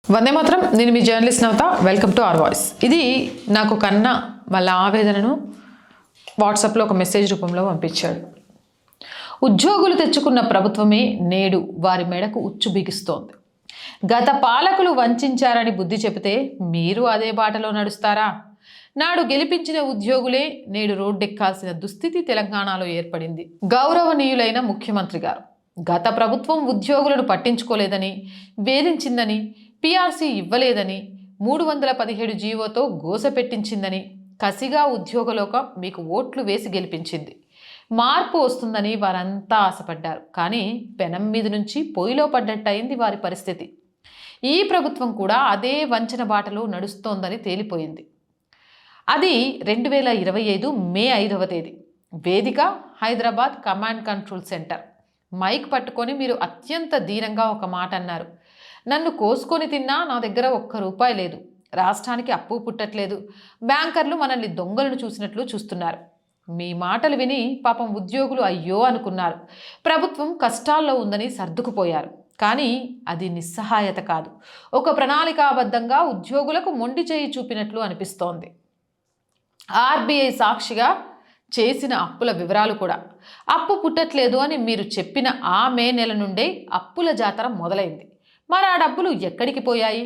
వందే మాత్రం. నేను మీ journalist Navatha. Welcome to our voice. ఇది నాకు కన్నా వాళ్ళ ఆవేదనను వాట్సాప్లో ఒక మెసేజ్ రూపంలో పంపించాడు. ఉద్యోగులు తెచ్చుకున్న ప్రభుత్వమే నేడు వారి మెడకు ఉచ్చు బిగిస్తోంది. గత పాలకులు వంచారని బుద్ధి చెబితే మీరు అదే బాటలో నడుస్తారా? నాడు గెలిపించిన ఉద్యోగులే నేడు రోడ్డెక్కాల్సిన దుస్థితి తెలంగాణలో ఏర్పడింది. గౌరవనీయులైన ముఖ్యమంత్రి గారు గత ప్రభుత్వం ఉద్యోగులను పట్టించుకోలేదని, వేధించిందని, పిఆర్సీ ఇవ్వలేదని, 317 జీవోతో గోసపెట్టించిందని, కసిగా ఉద్యోగలోకం మీకు ఓట్లు వేసి గెలిపించింది. మార్పు వస్తుందని వారంతా ఆశపడ్డారు. కానీ పెనం మీద నుంచి పొయ్యిలో పడ్డట్టయింది వారి పరిస్థితి. ఈ ప్రభుత్వం కూడా అదే వంచన బాటలో నడుస్తోందని తేలిపోయింది. అది 2025 మే 5వ తేదీ. వేదిక Hyderabad command control centre. Mic పట్టుకొని మీరు అత్యంత దీనంగా ఒక మాట అన్నారు. నన్ను కోసుకొని తిన్నా నా దగ్గర ₹1 లేదు. రాష్ట్రానికి అప్పు పుట్టట్లేదు. బ్యాంకర్లు మనల్ని దొంగలను చూసినట్లు చూస్తున్నారు. మీ మాటలు విని పాపం ఉద్యోగులు అయ్యో అనుకున్నారు. ప్రభుత్వం కష్టాల్లో ఉందని సర్దుకుపోయారు. కానీ అది నిస్సహాయత కాదు, ఒక ప్రణాళికాబద్ధంగా ఉద్యోగులకు మొండి చేయి చూపినట్లు అనిపిస్తోంది. ఆర్బీఐ సాక్షిగా చేసిన అప్పుల వివరాలు కూడా. అప్పు పుట్టట్లేదు అని మీరు చెప్పిన ఆ మే నెల నుండే అప్పుల జాతర మొదలైంది. మరి ఆ డబ్బులు ఎక్కడికి పోయాయి?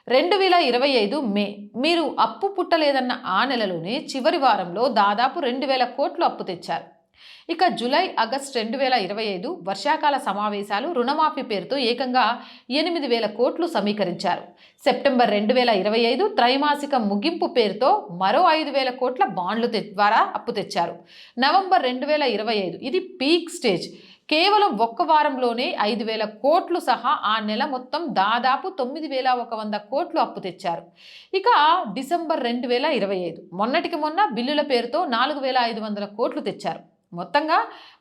2025 మే మీరు అప్పు పుట్టలేదన్న ఆ నెలలోనే చివరి వారంలో దాదాపు 2,000 కోట్లు అప్పు తెచ్చారు. ఇక జూలై, ఆగస్టు 2025 వర్షాకాల సమావేశాలు, రుణమాఫీ పేరుతో ఏకంగా 8,000 కోట్లు సమీకరించారు. సెప్టెంబర్ 2025 త్రైమాసిక ముగింపు పేరుతో మరో 5,000 కోట్ల బాండ్లు ద్వారా అప్పు తెచ్చారు. నవంబర్ 2025 ఇది పీక్ స్టేజ్. కేవలం ఒక్క వారంలోనే 5,000 కోట్లు సహా ఆ నెల మొత్తం దాదాపు 9,100 కోట్లు అప్పు తెచ్చారు. ఇక డిసెంబర్ 2025 మొన్నటికి మొన్న బిల్లుల పేరుతో 4,500 కోట్లు తెచ్చారు. మొత్తంగా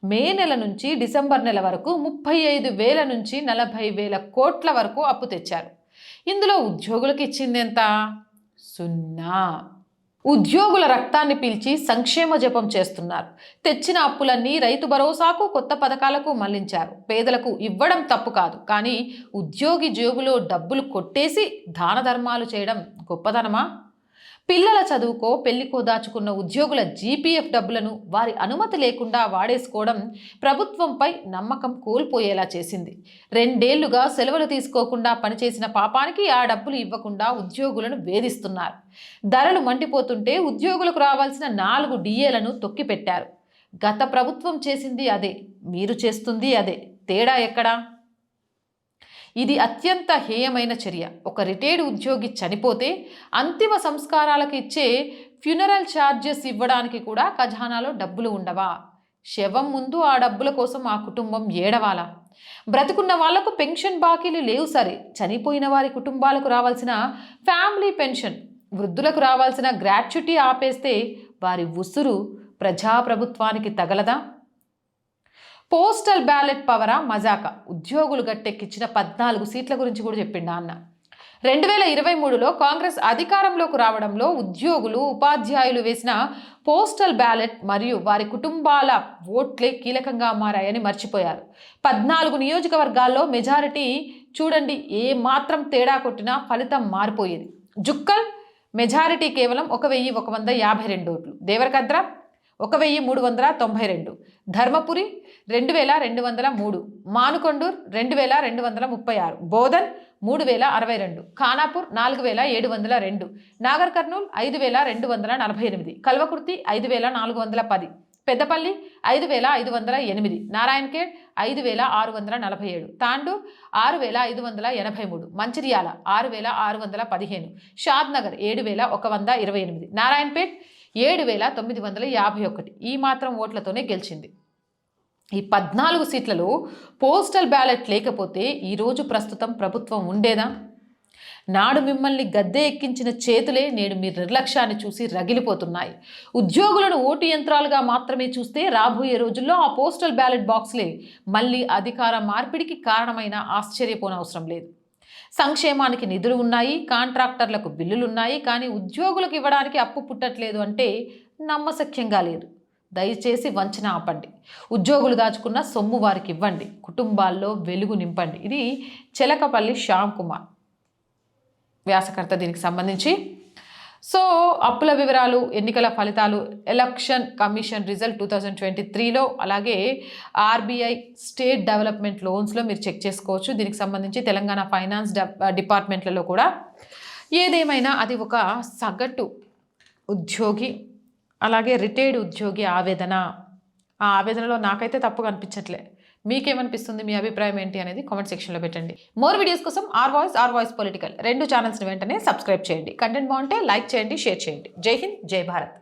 మే నెల నుంచి డిసెంబర్ నెల వరకు 35,000 నుంచి 40,000 కోట్ల వరకు అప్పు తెచ్చారు. ఇందులో ఉద్యోగులకు ఇచ్చిందెంత? 0. ఉద్యోగుల రక్తాన్ని పీల్చి సంక్షేమ జపం చేస్తున్నారు. తెచ్చిన అప్పులన్నీ రైతు భరోసాకు, కొత్త పథకాలకు మళ్లించారు. పేదలకు ఇవ్వడం తప్పు కాదు, కానీ ఉద్యోగి జేబులో డబ్బులు కొట్టేసి దాన ధర్మాలు చేయడం గొప్పదనమా? పిల్లల చదువుకో పెళ్లికో దాచుకున్న ఉద్యోగుల జీపీఎఫ్ డబ్బులను వారి అనుమతి లేకుండా వాడేసుకోవడం ప్రభుత్వంపై నమ్మకం కోల్పోయేలా చేసింది. 2 ఏళ్లుగా సెలవులు తీసుకోకుండా పనిచేసిన పాపానికి ఆ డబ్బులు ఇవ్వకుండా ఉద్యోగులను వేధిస్తున్నారు. ధరలు మండిపోతుంటే ఉద్యోగులకు రావాల్సిన 4 డిఏలను తొక్కిపెట్టారు. గత ప్రభుత్వం చేసింది అదే, మీరు చేస్తుంది అదే. తేడా ఎక్కడా? ఇది అత్యంత హేయమైన చర్య. ఒక రిటైర్డ్ ఉద్యోగి చనిపోతే అంతిమ సంస్కారాలకు ఇచ్చే ఫ్యూనరల్ ఛార్జెస్ ఇవ్వడానికి కూడా ఖజానాలో డబ్బులు ఉండవా? శవం ముందు ఆ డబ్బుల కోసం ఆ కుటుంబం ఏడవాలా? బ్రతికున్న వాళ్లకు పెన్షన్ బాకీలు లేవు సరే, చనిపోయిన వారి కుటుంబాలకు రావాల్సిన ఫ్యామిలీ పెన్షన్, వృద్ధులకు రావాల్సిన గ్రాట్యుటీ ఆపేస్తే వారి ఉసురు ప్రజాప్రభుత్వానికి తగలదా? Postal ballot పవరా మజాక? ఉద్యోగులు గట్టెక్కించిన 14 సీట్ల గురించి కూడా చెప్పిండా అన్న. 2023లో కాంగ్రెస్ అధికారంలోకి రావడంలో ఉద్యోగులు, ఉపాధ్యాయులు వేసిన పోస్టల్ బ్యాలెట్ మరియు వారి కుటుంబాల ఓట్లే కీలకంగా మారాయని మర్చిపోయారు. 14 నియోజకవర్గాల్లో మెజారిటీ చూడండి, ఏ మాత్రం తేడా కొట్టినా ఫలితం మారిపోయేది. జుక్కల్ మెజారిటీ కేవలం 1,152 ఓట్లు. దేవరకద్ర 1,392, ధర్మపురి 2,203, మానుకొండూర్ 2,236, బోధన్ 3,062, ఖానాపూర్ 4,702, నాగర్ కర్నూల్ 5,248, కల్వకుర్తి 5,410, పెద్దపల్లి 5,508, నారాయణఖేడ్ 5,647, తాండూర్ 6,583, మంచిర్యాల 6,615, షాద్నగర్ 7,128, నారాయణపేట్ 7,951. ఈ మాత్రం ఓట్లతోనే గెలిచింది. ఈ 14 సీట్లలో పోస్టల్ బ్యాలెట్ లేకపోతే ఈరోజు ప్రస్తుతం ప్రభుత్వం ఉండేదా? నాడు మిమ్మల్ని గద్దె ఎక్కించిన చేతులే నేడు మీ నిర్లక్ష్యాన్ని చూసి రగిలిపోతున్నాయి. ఉద్యోగులను ఓటు యంత్రాలుగా మాత్రమే చూస్తే రాబోయే రోజుల్లో ఆ పోస్టల్ బ్యాలెట్ బాక్స్లే మళ్ళీ అధికార మార్పిడికి కారణమైన ఆశ్చర్యపోనవసరం లేదు. సంక్షేమానికి నిధులు ఉన్నాయి, కాంట్రాక్టర్లకు బిల్లులున్నాయి, కానీ ఉద్యోగులకు ఇవ్వడానికి అప్పు పుట్టట్లేదు అంటే నమ్మశక్యంగా లేదు. దయచేసి వంచన ఆపండి. ఉద్యోగులు దాచుకున్న సొమ్ము వారికి ఇవ్వండి. కుటుంబాల్లో వెలుగు నింపండి. ఇది చెలకపల్లి శ్యామ్ కుమార్. వ్యాసకర్త దీనికి సంబంధించి. సో అప్పుల వివరాలు, ఎన్నికల ఫలితాలు, ఎలక్షన్ కమిషన్ రిజల్ట్ 2023లో, అలాగే ఆర్బీఐ స్టేట్ డెవలప్మెంట్ లోన్స్లో మీరు చెక్ చేసుకోవచ్చు. దీనికి సంబంధించి తెలంగాణ ఫైనాన్స్ డిపార్ట్మెంట్లలో కూడా. ఏదేమైనా అది ఒక సగటు ఉద్యోగి, అలాగే రిటైర్డ్ ఉద్యోగి ఆవేదన. ఆ ఆవేదనలో నాకైతే తప్పుగా అనిపించట్లే. మీకేమనిపిస్తుంది, మీ అభిప్రాయం ఏంటి అనేది కామెంట్ సెక్షన్లో పెట్టండి. మోర్ వీడియోస్ కోసం ఆర్ వాయిస్ పొలిటికల్ 2 ఛానల్స్ని వెంటనే సబ్స్క్రైబ్ చేయండి. కంటెంట్ బాగుంటే లైక్ చేయండి, షేర్ చేయండి. జై హింద్, జై భారత్.